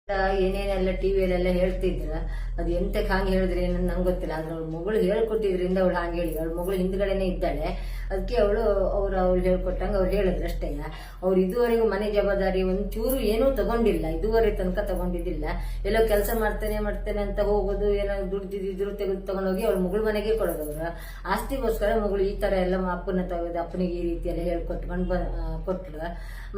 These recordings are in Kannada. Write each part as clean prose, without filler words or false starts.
ಏನೇನೆಲ್ಲ ಟಿವಿಯಲ್ಲೆಲ್ಲ ಹೇಳ್ತಿದ್ರ ಅದು ಎಂತಕ್ಕೆ ಹಂಗೆ ಹೇಳಿದ್ರೆ ಏನಂತ ನಂಗೆ ಗೊತ್ತಿಲ್ಲ. ಆದ್ರೆ ಅವಳು ಮಗಳು ಹೇಳ್ಕೊಟ್ಟಿದ್ರಿಂದ ಅವಳು ಹಂಗೆ ಹೇಳಿ, ಅವಳ ಮಗಳು ಹಿಂದ್ಗಡೆನೆ ಇದ್ದಾಳೆ. ಅದಕ್ಕೆ ಅವ್ರು ಹೇಳ್ಕೊಟ್ಟಂಗೆ ಅವ್ರು ಹೇಳಿದ್ರು ಅಷ್ಟೇ. ಅವ್ರು ಇದುವರೆಗೂ ಮನೆ ಜವಾಬ್ದಾರಿ ಒಂಚೂರು ಏನೂ ತಗೊಂಡಿಲ್ಲ, ಇದುವರೆ ತನಕ ತಗೊಂಡಿದ್ದಿಲ್ಲ. ಎಲ್ಲೋ ಕೆಲಸ ಮಾಡ್ತೇನೆ ಅಂತ ಹೋಗೋದು, ಏನೋ ದುಡ್ದಿದ್ರು ತೆಗೆದು ತಗೊಂಡೋಗಿ ಅವ್ಳ ಮಗಳ ಮನೆಗೆ ಕೊಡೋದು. ಅವ್ರ ಆಸ್ತಿಗೋಸ್ಕರ ಮಗಳು ಈ ತರ ಎಲ್ಲ ಅಪ್ಪನ ತೆಗೆದು ಅಪ್ಪನಿಗೆ ಈ ರೀತಿ ಎಲ್ಲ ಹೇಳ್ಕೊಟ್ಕೊಂಡು ಕೊಟ್ರು.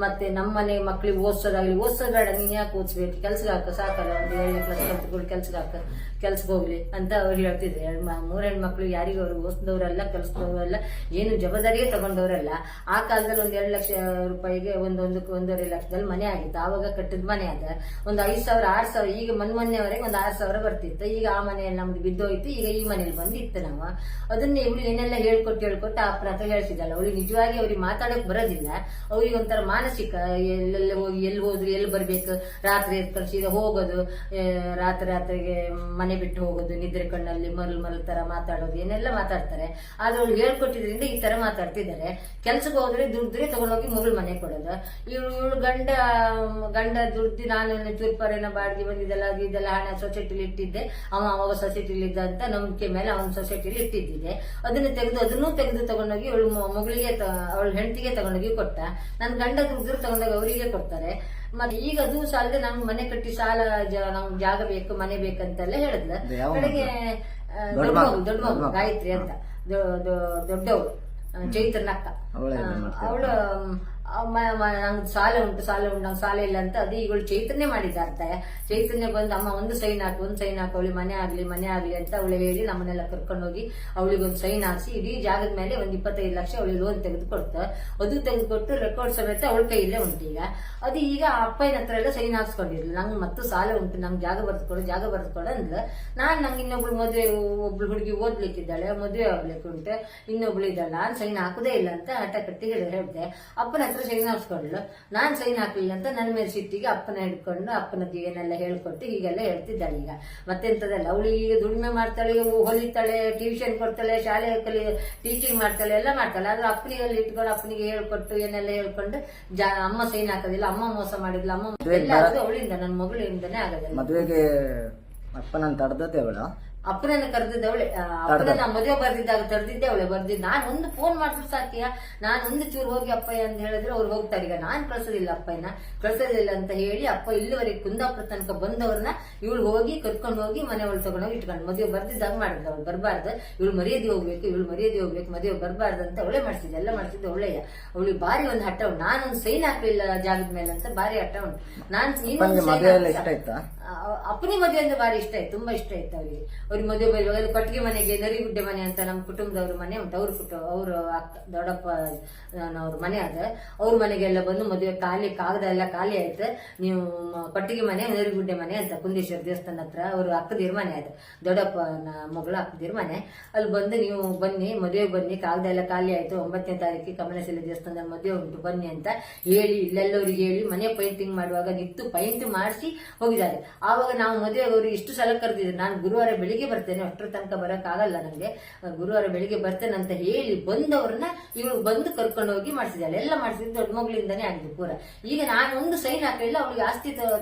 ಮತ್ತೆ ನಮ್ಮ ಮನೆ ಮಕ್ಳಿಗೆ ಓದಿಸೋದು ಬೇಡ, ನೀನ್ ಯಾಕೆ ಓದಿಸ್ಬೇಕು, ಕೆಲ್ಸಕ್ಕೆ ಹಾಕ, ಸಾಕಲ್ಲ, ಒಂದು 7ನೇ ಕ್ಲಾಸ್ ಕಲ್ತ್ಕೊಂಡು ಕೆಲ್ಸಕ್ಕೆ ಹಾಕ, ಕೆಲ್ಸಕ್ಕೆ ಹೋಗ್ಲಿ ಅಂತ ಅವ್ರು ಹೇಳ್ತಿದ್ರು. 3 ಹೆಣ್ಮಕ್ಳು ಯಾರಿಗೂ ಅವ್ರು ಓದಿಸಿದವರೆಲ್ಲ ಕೆಲಸದವರೆಲ್ಲ ಏನು ಜವಾಬ್ದಾರಿಯೇ ತಗೊಂಡವರೆಲ್ಲ. ಆ ಕಾಲದಲ್ಲಿ ಒಂದು 2 ಲಕ್ಷ ರೂಪಾಯಿಗೆ ಒಂದೂವರೆ ಲಕ್ಷದಲ್ಲಿ ಮನೆ ಆಗಿತ್ತು. ಆವಾಗ ಕಟ್ಟಿದ ಮನೆ ಅದ ಒಂದು 5,000 6,000. ಈಗ ಮೊನ್ನೆವರೆಗೆ ಒಂದು 6,000 ಬರ್ತಿತ್ತು. ಈಗ ಆ ಮನೆಯಲ್ಲಿ ನಮ್ದು ಬಿದ್ದೋಯ್ತು. ಈಗ ಈ ಮನೇಲಿ ಬಂದಿತ್ತು. ನಾವು ಅದನ್ನ ಇವಳು ಏನೆಲ್ಲ ಹೇಳ್ಕೊಟ್ಟು ಅಪ್ಪನ ಹತ್ರ ಹೇಳ್ತಿದ್ದಲ್ಲ. ಅವಳಿಗೆ ನಿಜವಾಗಿ ಅವ್ರಿಗೆ ಮಾತಾಡಕ್ ಬರೋದಿಲ್ಲ. ಅವ್ರಿಗೆ ಒಂಥರ ಮಾನಸಿಕ, ಎಲ್ಲೆಲ್ಲ ಹೋಗಿ ಎಲ್ಲಿ ಹೋದ್ರು ಎಲ್ಲಿ ಬರ್ಬೇಕು, ರಾತ್ರಿ ಸೀದಾ ಹೋಗೋದು, ರಾತ್ರಿಗೆ ಮನೆ ಬಿಟ್ಟು ಹೋಗೋದು, ನಿದ್ರೆ ಕಣ್ಣಲ್ಲಿ ಮರಲ್ ತರ ಮಾತಾಡೋದು, ಏನೆಲ್ಲ ಮಾತಾಡ್ತಾರೆ. ಆದ್ರೆ ಅವ್ಳು ಹೇಳ್ಕೊಟ್ಟಿದ್ರಿಂದ ಈ ತರ ಮಾತಾಡ್ತಿದ್ದಾರೆ. ಕೆಲ್ಸಕ್ಕೆ ಹೋದ್ರೆ ದುಡ್ದ್ರೆ ತಗೊಂಡೋಗಿ ಮಗಳು ಮನೆ ಕೊಡೋದು. ಇವಳು ಗಂಡ ದುಡ್ದು ನಾನು ಚೂರ್ಪರೇನ ಬಾಡಿಗೆ ಬಂದಿದ್ದೆಲ್ಲ ಅದು ಇದೆಲ್ಲ ಹಣ ಸೊಸೈಟಿಲಿ ಇಟ್ಟಿದ್ದೆ. ಅವಾಗ ಸೊಸೈಟಿಲಿ ಇದ್ದ ಅಂತ ನಂಬಿಕೆ ಮೇಲೆ ಅವನ ಸೊಸೈಟಿಲಿ ಇಟ್ಟಿದ್ದಿದೆ. ಅದನ್ನು ತೆಗೆದು ತಗೊಂಡೋಗಿ ಅವಳು ಮಗಳಿಗೆ ಅವಳ ಹೆಂಡತಿಗೆ ತಗೊಂಡೋಗಿ ಕೊಟ್ಟ. ನನ್ನ ಗಂಡ ದುಡ್ಡು ತಗೊಂಡೋಗಿ ಅವರಿಗೆ ಕೊಡ್ತಾರೆ. ಮತ್ತೆ ಈಗ ಅದು ಸಾಲದೆ ನಮ್ಗೆ ಮನೆ ಕಟ್ಟಿ ಸಾಲ, ನಮ್ಗೆ ಜಾಗ ಬೇಕು, ಮನೆ ಬೇಕಂತೆಲ್ಲ ಹೇಳಿದ್ಲ. ಕಡೆಗೆ ದೊಡ್ಡ ಮಗು ಗಾಯತ್ರಿ ಅಂತ, ದೊಡ್ಡವಳು ಚೈತ್ರನ ಅಕ್ಕ. ಅವಳು ನಂಗೆ ಸಾಲ ಉಂಟು ನಂಗೆ ಸಾಲ ಇಲ್ಲ ಅಂತ ಅದು ಈಗಳು ಚೈತನ್ಯ ಮಾಡಿದ್ದಾರೆ. ಚೈತನ್ಯ ಬಂದು ಅಮ್ಮ ಒಂದು ಸೈನ್ ಹಾಕು ಅವಳಿ ಮನೆ ಆಗ್ಲಿ ಅಂತ ಅವಳು ಹೇಳಿ ನಮ್ಮನ್ನೆಲ್ಲ ಕರ್ಕೊಂಡೋಗಿ ಅವಳಿಗೊಂದು ಸೈನ್ ಹಾಕ್ಸಿ ಇಡೀ ಜಾಗದ ಮೇಲೆ ಒಂದು 25 ಲಕ್ಷ ಅವಳಿಗೆ ಲೋನ್ ತೆಗೆದುಕೊಡ್ತ. ಅದು ತೆಗೆದುಕೊಟ್ಟು ರೆಕಾರ್ಡ್ ಸಮೇತ ಅವಳ ಕೈಯಲ್ಲೇ ಉಂಟು. ಈಗ ಅದು ಈಗ ಅಪ್ಪನ ಹತ್ರ ಎಲ್ಲ ಸೈನ್ ಹಾಕ್ಸ್ಕೊಂಡಿರ್ಲಿ. ನಂಗೆ ಮತ್ತು ಸಾಲ ಉಂಟು, ನಮ್ಗೆ ಜಾಗ ಬರೆದುಕೊಡು ಅಂದ್ಲು. ನಂಗೆ ಇನ್ನೊಬ್ಳು ಒಬ್ಳು ಹುಡುಗಿ ಓದ್ಲಿಕ್ಕಿದ್ದಾಳೆ, ಮದುವೆ ಆಗ್ಲಿಕ್ಕೆ ಉಂಟು, ಇನ್ನೊಬ್ಳು ಇದ್ದಾಳೆ, ನಾನು ಸೈನ್ ಹಾಕುದೇ ಇಲ್ಲ ಅಂತ ಹಠ ಕಟ್ಟಿ ಹೇಳಿದೆ. ಅಪ್ಪನ ಹತ್ರ ಸೈನ್ ಹಾಕ್ಸ್ಕೊಂಡ್ಲು. ನಾನ್ ಸೈನ್ ಹಾಕ್ಲಿಲ್ಲ ಅಂತ ನನ್ನ ಮೇಲೆ ಸಿಟ್ಟಿಗೆ ಅಪ್ಪನ ಹಿಡ್ಕೊಂಡು ಅಪ್ಪನದ್ದು ಏನೆಲ್ಲ ಹೇಳ್ಕೊಟ್ಟು ಹೀಗೆಲ್ಲ ಹೇಳ್ತಿದ್ದಾಳೆ. ಈಗ ಮತ್ತೆಂತದಲ್ಲ, ಅವಳು ಈಗ ದುಡಿಮೆ ಮಾಡ್ತಾಳೆ, ಹೊಲಿತಾಳೆ, ಟ್ಯೂಷನ್ ಕೊಡ್ತಾಳೆ, ಶಾಲೆ ಟೀಚಿಂಗ್ ಮಾಡ್ತಾಳೆ, ಎಲ್ಲ ಮಾಡ್ತಾಳೆ. ಆದ್ರೆ ಅಪ್ಪನಿಗೆ ಇಟ್ಕೊಂಡು ಅಪ್ಪನಿಗೆ ಹೇಳ್ಕೊಟ್ಟು ಏನೆಲ್ಲ ಹೇಳ್ಕೊಂಡು ಅಮ್ಮ ಸೈನ್ ಹಾಕೋದಿಲ್ಲ, ಅಮ್ಮ ಮೋಸ ಮಾಡಿದ್ಲ, ಅಮ್ಮ ಎಲ್ಲ ಅವಳಿಂದ, ನನ್ನ ಮಗಳಿಂದನೇ ಆಗೋದಿಲ್ಲ. ಮದುವೆಗೆ ಅಪ್ಪನ ತಡೆದತೆ ಅವಳ ಅಪ್ಪನನ್ನ ಕರೆದಿದ್ದವಳೆ. ಅಪ್ಪನ ಮದುವೆ ಬರ್ದಿದ್ದಾಗ ತಡೆದಿದ್ದೆ ಅವಳೆ. ನಾನು ಒಂದು ಫೋನ್ ಮಾಡಿದ್ರು ಸಾಕಿಯ, ನಾನು ಒಂದು ಚೂರು ಹೋಗಿ ಅಪ್ಪಯ್ಯ ಅಂತ ಹೇಳಿದ್ರೆ ಅವ್ರು ಹೋಗ್ತಾರೆ. ಈಗ ನಾನ್ ಕಳ್ಸೋದಿಲ್ಲ, ಅಪ್ಪಯ್ಯನ ಕಳ್ಸೋದಿಲ್ಲ ಅಂತ ಹೇಳಿ ಅಪ್ಪ ಇಲ್ಲಿವರೆಗೆ ಕುಂದಾಪುರ ತನಕ ಬಂದವ್ರನ್ನ ಇವಳು ಹೋಗಿ ಕರ್ಕೊಂಡು ಹೋಗಿ ಮನೆ ಒಳಗೆ ತಗೊಂಡೋಗಿ ಇಟ್ಕೊಂಡು ಮದುವೆ ಬರ್ದಿದ್ದಾಗ ಮಾಡಿದ್ಲು. ಅವಳು ಬರಬಾರ್ದು, ಇವಳು ಮರ್ಯಾದೆ ಹೋಗ್ಬೇಕು, ಮದುವೆ ಬರಬಾರ್ದು ಅಂತ ಅವಳೇ ಮಾಡಿಸಿದ್ದೆ. ಎಲ್ಲ ಮಾಡಿಸಿದ್ದು ಒಳ್ಳೆಯ. ಅವಳಿಗೆ ಬಾರಿ ಒಂದು ಹಠ ಉಂಟು. ನಾನೊಂದು ಸೈನ್ ಹಾಕಲಿಲ್ಲ ಜಾಗದ ಮೇಲೆ ಅಂತ ಬಾರಿ ಹಠ ಉಂಟು. ಅಪ್ಪನಿಗೆ ಮದುವೆ ಅಂದ್ರೆ ಬಾರಿ ಇಷ್ಟ ಆಯ್ತು, ತುಂಬಾ ಇಷ್ಟ ಆಯ್ತು ಅವರಿಗೆ. ಅವ್ರಿಗೆ ಮದುವೆ ಬರುವಾಗ ಕಟ್ಟಿಗೆ ಮನೆಗೆ ನರಿಗುಡ್ಡೆ ಮನೆ ಅಂತ ನಮ್ಮ ಕುಟುಂಬದವ್ರ ಮನೆ ಉಂಟು. ಅವ್ರ ಅಕ್ಕ ದೊಡ್ಡಪ್ಪ ಅವ್ರ ಮನೆ ಅದ. ಅವ್ರ ಮನೆಗೆಲ್ಲ ಬಂದು ಮದುವೆ ಕಾಗದ ಎಲ್ಲ ಖಾಲಿ ಆಯ್ತು. ನೀವು ಕಟ್ಟಿಗೆ ಮನೆ ನರಿಗುಡ್ಡೆ ಮನೆ ಅಂತ ಕುಂದೇಶ್ವರ ದೇವಸ್ಥಾನ ಹತ್ರ ಅವ್ರ ಅಕ್ಕದಿರ್ ಮನೆ ಆಯ್ತು, ದೊಡ್ಡಪ್ಪ ಮಗಳು ಅಕ್ಕದಿರ್ ಮನೆ. ಅಲ್ಲಿ ಬಂದು ನೀವು ಬನ್ನಿ, ಮದುವೆ ಬನ್ನಿ, ಕಾಗದ ಎಲ್ಲ ಖಾಲಿ ಆಯ್ತು, 9ನೇ ತಾರೀಕಿಗೆ ಕಮಲಶಿಲೆ ದೇವಸ್ಥಾನದಲ್ಲಿ ಮದುವೆ ಉಂಟು ಬನ್ನಿ ಅಂತ ಹೇಳಿ ಇಲ್ಲೆಲ್ಲವ್ರಿಗೆ ಹೇಳಿ ಮನೆ ಪೈಂಟಿಂಗ್ ಮಾಡುವಾಗ ನಿಂತು ಪೈಂಟ್ ಮಾಡಿಸಿ ಹೋಗಿದ್ದಾರೆ. ಆವಾಗ ನಾವು ಮದುವೆಗೆ ಅವ್ರಿಗೆ ಇಷ್ಟು ಸಲ ಕರೆದಿದ್ರು. ನಾನು ಗುರುವಾರ ಬೆಳಿಗ್ಗೆ ಬರ್ತೇನೆ, ಅಷ್ಟರ ತನಕ ಬರಕ್ ಆಗಲ್ಲ ನನಗೆ, ಗುರುವಾರ ಬೆಳಿಗ್ಗೆ ಬರ್ತೇನೆ ಅಂತ ಹೇಳಿ ಬಂದವ್ರನ್ನ ಇವಳು ಬಂದು ಕರ್ಕೊಂಡು ಹೋಗಿ ಮಾಡಿಸಿದ್ದಾಳೆ. ಎಲ್ಲ ಮಾಡಿಸಿದ್ದು ದೊಡ್ಡ ಮಗಳಿಂದಾನೇ ಆಗಿದೆ ಪೂರ. ಈಗ ನಾನು ಒಂದು ಸೈನ್ ಹಾಕಲಿಲ್ಲ, ಅವಳಿಗೆ ಆಸ್ತಿ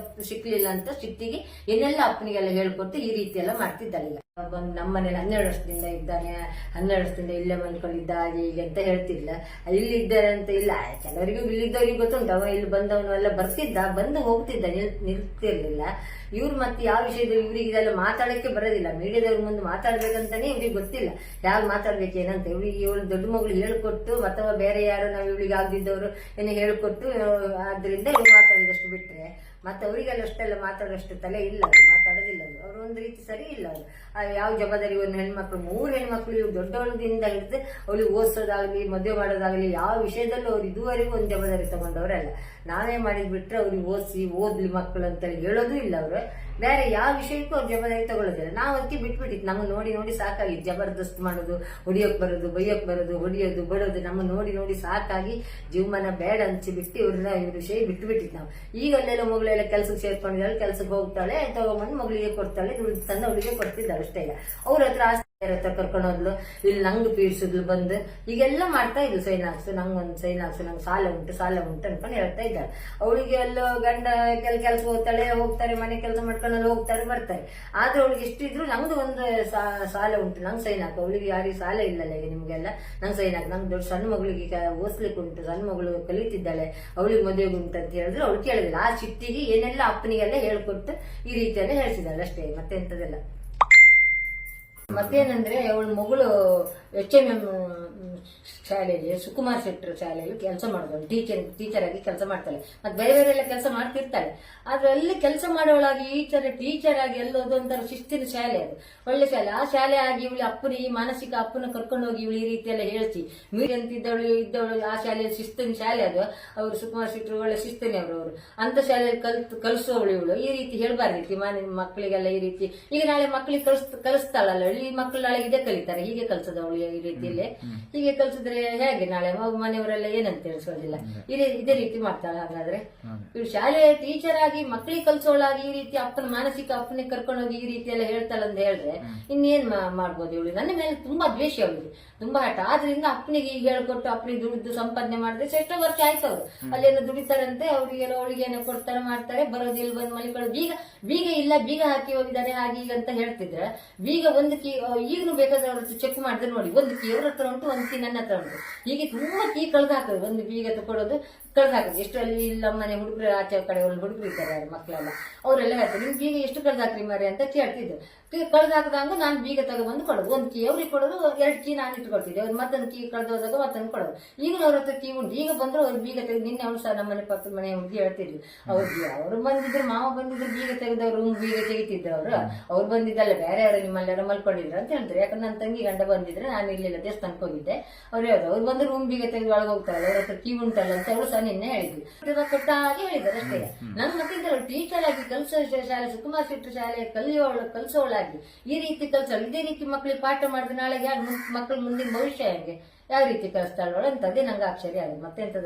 ಸಿಕ್ಲಿಲ್ಲ ಅಂತ ಸಿಟ್ಟಿಗೆ ಏನೆಲ್ಲ ಅಪ್ಪನಿಗೆಲ್ಲ ಹೇಳ್ಕೊಟ್ಟು ಈ ರೀತಿ ಎಲ್ಲ ಮಾಡ್ತಿದ್ದಾಳೆ. ಈಗ ಬಂದು ನಮ್ಮನೇಲಿ 12 ವರ್ಷದಿಂದ ಇದ್ದಾನೆ, 12 ವರ್ಷದಿಂದ ಇಲ್ಲೇ ಮನ್ಕೊಂಡಿದ್ದ ಹಾಗೆ ಹೀಗೆ ಅಂತ ಹೇಳ್ತಿಲ್ಲ. ಇಲ್ಲಿ ಇದ್ದಾರೆ ಅಂತ ಇಲ್ಲ, ಕೆಲವರಿಗೂ ಇಲ್ಲಿದ್ದವ್ರಿಗೆ ಗೊತ್ತುಂಟು. ಅವ ಇಲ್ಲಿ ಬಂದವನು ಎಲ್ಲ ಬರ್ತಿದ್ದ, ಬಂದು ಹೋಗ್ತಿದ್ದ, ನಿಲ್ತಿರ್ಲಿಲ್ಲ. ಇವ್ರು ಮತ್ತೆ ಯಾವ ವಿಷಯದಲ್ಲಿ ಇವ್ರಿಗೆ ಇದೆಲ್ಲ ಮಾತಾಡಕ್ಕೆ ಬರೋದಿಲ್ಲ. ಮೀಡಿಯಾದವ್ರ ಮುಂದೆ ಮಾತಾಡ್ಬೇಕಂತಾನೆ ಇವ್ರಿಗೆ ಗೊತ್ತಿಲ್ಲ ಯಾರು ಮಾತಾಡ್ಬೇಕೇನಂತ. ಇವಳು ದೊಡ್ಡ ಮಗಳು ಹೇಳ್ಕೊಟ್ಟು ಅಥವಾ ಬೇರೆ ಯಾರು ನಾವು ಇವಳಿಗೆ ಆಗದಿದ್ದವರು ಏನೋ ಹೇಳ್ಕೊಟ್ಟು ಆದ್ರಿಂದ ಇವ್ರು ಮಾತಾಡಿದಷ್ಟು ಬಿಟ್ರೆ ಮತ್ತೆ ಅವರಿಗೆಲ್ಲ ಅಷ್ಟೆಲ್ಲ ಮಾತಾಡೋಷ್ಟು ತಲೆ ಇಲ್ಲ, ಮಾತಾಡೋದಿಲ್ಲ. ಅವ್ರು ಒಂದು ರೀತಿ ಸರಿ ಇಲ್ಲ. ಅವ್ರು ಯಾವ ಜವಾಬ್ದಾರಿ, ಒಂದು ಹೆಣ್ಮಕ್ಳು 3 ಹೆಣ್ಮಕ್ಳು ಇವ್ರು ದೊಡ್ಡವಳದಿಂದ ಹಿಡಿದು ಅವಳಿಗೆ ಓದಿಸೋದಾಗ್ಲಿ ಮದುವೆ ಮಾಡೋದಾಗ್ಲಿ ಯಾವ ವಿಷಯದಲ್ಲೂ ಅವ್ರು ಇದುವರೆಗೂ ಒಂದು ಜವಾಬ್ದಾರಿ ತಗೊಂಡವ್ರಲ್ಲ. ನಾವೇ ಮಾಡಿದ್ಬಿಟ್ರೆ ಅವ್ರಿಗೆ ಓದ್ಲಿ ಮಕ್ಕಳು ಅಂತೇಳಿ ಹೇಳೋದು ಇಲ್ಲ. ಅವ್ರು ಬೇರೆ ಯಾವ ವಿಷಯಕ್ಕೂ ಅವ್ರು ಜವಾಬ್ದಾರಿ ತಗೊಳ್ಳೋದಿಲ್ಲ. ನಾವು ಅದಕ್ಕೆ ಬಿಟ್ಬಿಟ್ಟಿತ್ತು. ನಮ್ಗೆ ನೋಡಿ ಸಾಕಾಗಿತ್ತು. ಜಬರ್ದಸ್ತ್ ಮಾಡೋದು, ಹೊಡಿಯೋಕ್ ಬರೋದು, ಬೈಯೋಕ್ ಬರೋದು, ಹೊಡಿಯೋದು ಬಡೋದು, ನಮ್ಮ ನೋಡಿ ಸಾಕಾಗಿ ಜೀವಮಾನ ಬೇಡ ಅನ್ಸಿಬಿಟ್ಟು ಇವ್ರ ವಿಷಯ ಬಿಟ್ಬಿಟ್ಟಿತ್ತು ನಾವು. ಈಗ ಅಲ್ಲೆಲ್ಲ ಮಗಳೆಲ್ಲ ಕೆಲ್ಸಕ್ಕೆ ಸೇರ್ಕೊಂಡಿದ್ದಾಳೆ, ಕೆಲ್ಸಕ್ಕೆ ಹೋಗ್ತಾಳೆ, ತಗೊಂಡ್ಬಂದು ಮಗಳಿಗೆ ಕೊಡ್ತಾಳೆ, ದುಡ್ಡು ತಂದು ಅವಳಿಗೆ ಕೊಡ್ತಿದ್ದಾಳೆ ಅಷ್ಟೇ. ಅವ್ರ ಹತ್ರ ಹತ್ರ ಕರ್ಕೊಂಡು ಹೋದ್ಲು, ಇಲ್ಲಿ ನಂಗೆ ಪೀಡ್ಸಿದ್ಲು ಬಂದು ಈಗೆಲ್ಲ ಮಾಡ್ತಾ ಇದ್ಲು. ಸೈನ್ ಹಾಕ್ಸು, ನಂಗೊಂದು ಸೈನ್ ಹಾಕ್ಸು, ನಂಗೆ ಸಾಲ ಉಂಟು ಅನ್ಕೊಂಡು ಹೇಳ್ತಾ ಇದ್ದಾಳೆ. ಅವಳಿಗೆ ಎಲ್ಲೋ ಗಂಡ ಕೆಲಸ ಹೋಗ್ತಾರೆ, ಮನೆ ಕೆಲಸ ಮಾಡ್ಕೊಂಡು ಹೋಗ್ತಾರೆ ಬರ್ತಾರೆ. ಆದ್ರೆ ಅವಳಿಗೆ ಎಷ್ಟಿದ್ರು ನಂದು ಒಂದು ಸಾಲ ಉಂಟು, ನಂಗೆ ಸೈನ್ ಹಾಕು. ಅವಳಿಗೆ ಯಾರಿಗೆ ಸಾಲ ಇಲ್ಲಲ್ಲ ಈಗ ನಿಮ್ಗೆಲ್ಲ, ನಂಗೆ ಸೈನ್ ಹಾಕು. ನಂಗೆ ದೊಡ್ಡ ಸಣ್ಣ ಮಗಳಿಗೆ ಓದಿಸ್ಲಿಕ್ಕೆ ಉಂಟು, ಸಣ್ಣ ಮಗಳು ಕಲಿತಿದ್ದಾಳೆ, ಅವಳಿಗೆ ಮದುವೆಗೆ ಉಂಟು ಅಂತ ಹೇಳಿದ್ರು ಅವಳು ಕೇಳಿದಿಲ್ಲ. ಆ ಚಿಟ್ಟಿಗೆ ಏನೆಲ್ಲ ಅಪ್ಪನಿಗೆಲ್ಲ ಹೇಳ್ಕೊಟ್ಟು ಈ ರೀತಿಯೆಲ್ಲ ಹೇಳ್ತಿದ್ದಾಳೆ ಅಷ್ಟೇ, ಮತ್ತೆ ಎಂತದೆಲ್ಲ. ಮತ್ತೇನಂದ್ರೆ ಅವಳ ಮಗಳು HMM ಶಾಲೆಯಲ್ಲಿ, ಸುಕುಮಾರ್ ಶೆಟ್ಟರ್ ಶಾಲೆಯಲ್ಲಿ ಕೆಲಸ ಮಾಡೋದು, ಟೀಚರ್ ಆಗಿ ಕೆಲಸ ಮಾಡ್ತಾಳೆ. ಮತ್ತೆ ಬೇರೆ ಬೇರೆ ಎಲ್ಲ ಕೆಲಸ ಮಾಡ್ತಿರ್ತಾಳೆ. ಆದ್ರೆ ಅಲ್ಲಿ ಕೆಲಸ ಮಾಡೋಳಾಗಿ ಟೀಚರ್ ಆಗಿ ಎಲ್ಲೋದು ಒಂಥರ ಶಿಸ್ತಿನ ಶಾಲೆ, ಅದು ಒಳ್ಳೆ ಶಾಲೆ. ಆ ಶಾಲೆ ಆಗಿ ಇವಳು ಈ ಮಾನಸಿಕ ಅಪ್ಪನ ಕರ್ಕೊಂಡು ಹೋಗಿ ಇವಳು ಈ ರೀತಿ ಎಲ್ಲ ಹೇಳ್ತಿ. ಮೀಡಿ ಅಂತ ಇದ್ದವಳು ಆ ಶಾಲೆಯಲ್ಲಿ ಶಿಸ್ತಿನ ಶಾಲೆ ಅದು. ಅವರು ಸುಕುಮಾರ್ ಶೆಟ್ಟರ್ ಒಳ್ಳೆ ಶಿಸ್ತಿನಿ ಅವರು ಅಂತ ಶಾಲೆಯಲ್ಲಿ ಕಲಿಸೋವಳು ಇವಳು. ಈ ರೀತಿ ಹೇಳ್ಬಾರ್ದಿತ್ತು ಮಕ್ಕಳಿಗೆಲ್ಲ ಈ ರೀತಿ. ಈಗ ನಾಳೆ ಮಕ್ಕಳಿಗೆ ಕಲಿಸ್ತಾಳಲ್ಲ, ಈ ಮಕ್ಕಳು ನಾಳೆ ಇದೇ ಕಲಿತಾರೆ, ಹೀಗೆ ಕಲ್ಸೋದು ಅವಳು ಈ ರೀತಿಯಲ್ಲಿ. ಹೀಗೆ ಕಲ್ಸಿದ್ರೆ ಹೇಗೆ ನಾಳೆ ಮನೆಯವರೆಲ್ಲ ಏನಂತ ತಿಳಿಸೋದಿಲ್ಲ. ಇದೇ ರೀತಿ ಮಾಡ್ತಾಳೆ. ಹಾಗಾದ್ರೆ ಇವಳು ಶಾಲೆ ಟೀಚರ್ ಆಗಿ ಮಕ್ಕಳಿಗೆ ಕಲ್ಸೋಳಾಗಿ ಈ ರೀತಿ ಅಪ್ಪನ ಮಾನಸಿಕ ಅಪ್ಪನಿಗೆ ಕರ್ಕೊಂಡೋಗಿ ಈ ರೀತಿ ಎಲ್ಲ ಹೇಳ್ತಾಳಂತ ಹೇಳಿದ್ರೆ ಇನ್ನೇನ್ ಮಾಡ್ಬೋದು ಇವಳು. ನನ್ನ ಮೇಲೆ ತುಂಬಾ ದ್ವೇಷ ಅವಳಿಗೆ, ತುಂಬಾ ಹಠ. ಆದ್ರಿಂದ ಅಪ್ಪನಿಗೆ ಈಗ ಹೇಳ್ಕೊಟ್ಟು ಅಪ್ಪನಿಗೆ ದುಡಿದು ಸಂಪಾದನೆ ಮಾಡಿದ್ರೆ ಎಷ್ಟೋ ವರ್ಷ ಆಯ್ತು. ಅವರು ಅಲ್ಲೇನೋ ದುಡಿತಾರಂತೆ, ಅವಳಿಗೇನೋ ಕೊಡ್ತಾರೆ ಮಾಡ್ತಾರೆ, ಬರೋದಿಲ್ಲ, ಬಂದ್ ಮಲಿಕೊಳ್ಳೋ. ಬೀಗ ಇಲ್ಲ, ಬೀಗ ಹಾಕಿ ಹೋಗಿದ್ದಾರೆ ಹಾಗೆ ಈಗ ಅಂತ ಹೇಳ್ತಿದ್ರೆ, ಬೀಗ ಒಂದು ಕೀ ಈಗಲೂ ಬೇಕಾದ್ರೆ ಅವ್ರ ಚೆಕ್ ಮಾಡಿದ್ರೆ ನೋಡಿ, ಒಂದು ಕೀ ಅವ್ರ ಹತ್ರ ಉಂಟು, ಒಂದು ಕೀ ನನ್ನ ಹತ್ರ ಉಂಟು. ಹೀಗೆ ತುಂಬಾ ಕೀ ಕಳ್ದಾಕೋದು, ಒಂದು ಬೀಗ ತಗೊಳ್ಳೋದು ಕಳ್ದಾಕೋದು. ಎಷ್ಟು ಅಲ್ಲಿ ಇಲ್ಲ ಮನೆ ಹುಡುಗರು ಆಚೆ ಕಡೆ ಒಂದು ಹುಡುಗರು ಇದ್ದಾರೆ ಮಕ್ಕಳೆಲ್ಲ, ಅವರೆಲ್ಲ ಹೇಳ್ತಾರೆ ನಿಮ್ ಬೀಗ ಎಷ್ಟು ಕಳ್ದಾಕ್ರಿ ಮಾರಿ ಅಂತ ಕೇಳ್ತಿದ್ರು. ಕಳ್ದಾಕದಂಗ ನಾನು ಬೀಗ ತಗೊಬಂದು ಕೊಡೋದು, ಒಂದು ಕೀ ಅವ್ರಿಗೆ ಕೊಡೋದು, 2 ಕೀ ನಾನು ಇಟ್ಕೊಳ್ತಿದ್ದೆ. ಅವ್ರು ಮತ್ತೊಂದು ಕೀ ಕಳ್ದೋದಾಗ ಮತ್ತೊಂದು ಕೊಡೋದು. ಈಗ ಅವ್ರ ಹತ್ರ ಕೀ ಉಂಟು, ಈಗ ಬಂದ್ರು ಅವ್ರು ಬೀಗ ತೆಗೆದು. ನಿನ್ನೆ ಅವ್ರು ಸಹ ನಮ್ಮ ಮನೆ ಪಕ್ಕದ ಮನೆ ಹುಡುಗಿ ಹೇಳ್ತಿದ್ರು, ಅವ್ರು ಬಂದಿದ್ರು, ಮಾವ ಬಂದಿದ್ರು, ಬೀಗ ತೆಗೆದು ರೂಮ್ ಬೀಗ ತೆಗಿತಿದ್ರು. ಅವ್ರು ಬಂದಿದ್ದಲ್ಲ, ಬೇರೆ ಅವರು ನಿಮ್ಮಲ್ಲೆಲ್ಲ ಮಲ್ಕೊಂಡಿದ್ರು ಅಂತ ಹೇಳ್ತಾರೆ. ಯಾಕಂದ್ರೆ ನನ್ನ ತಂಗಿ ಗಂಡ ಬಂದಿದ್ರೆ ನಾನು ಇರ್ಲಿಲ್ಲ, ದೇವಸ್ಥಾನಕ್ಕೆ ಹೋಗಿದ್ದೆ. ಅವ್ರು ಹೇಳಿದ್ರು ಅವ್ರು ಬಂದು ರೂಮ್ ಬೀಗ ತೆಗೆದು ಒಳಗೆ ಹೋಗ್ತಾರಲ್ಲ, ಅವ್ರ ಹತ್ರ ಕೀ ಉಂಟಲ್ಲ ಅಂತ ಅವರು ಸಹ ನಿನ್ನೆ ಹೇಳಿದ್ರು. ಕೊಟ್ಟ ಹಾಗೆ ಹೇಳಿದ್ದಾರೆ ಅಷ್ಟೇ. ನನ್ನ ಮತ್ತೆ ಟೀಚರ್ ಆಗಿ ಕಲ್ಸೋ ಶಾಲೆ, ಸುಕುಮಾರ್ ಶೆಟ್ಟರ್ ಶಾಲೆ ಕಲ್ಸೋಳಾಗಿ ಈ ರೀತಿ ಕಲ್ಸೋಳು. ಇದೇ ರೀತಿ ಮಕ್ಕಳಿಗೆ ಪಾಠ ಮಾಡಿದ್ರೆ ನಾಳೆಗೆ ಮಕ್ಕಳು ಮುಂದಿನ ಭವಿಷ್ಯ ಹೆಂಗೆ, ಯಾವ ರೀತಿ ಕಲಿಸ್ತಾಳೋಳು ಅಂತದೇ ನಂಗೆ ಆಶ್ಚರ್ಯ ಆಗಿದೆ. ಮತ್ತೆ ಎಂತದ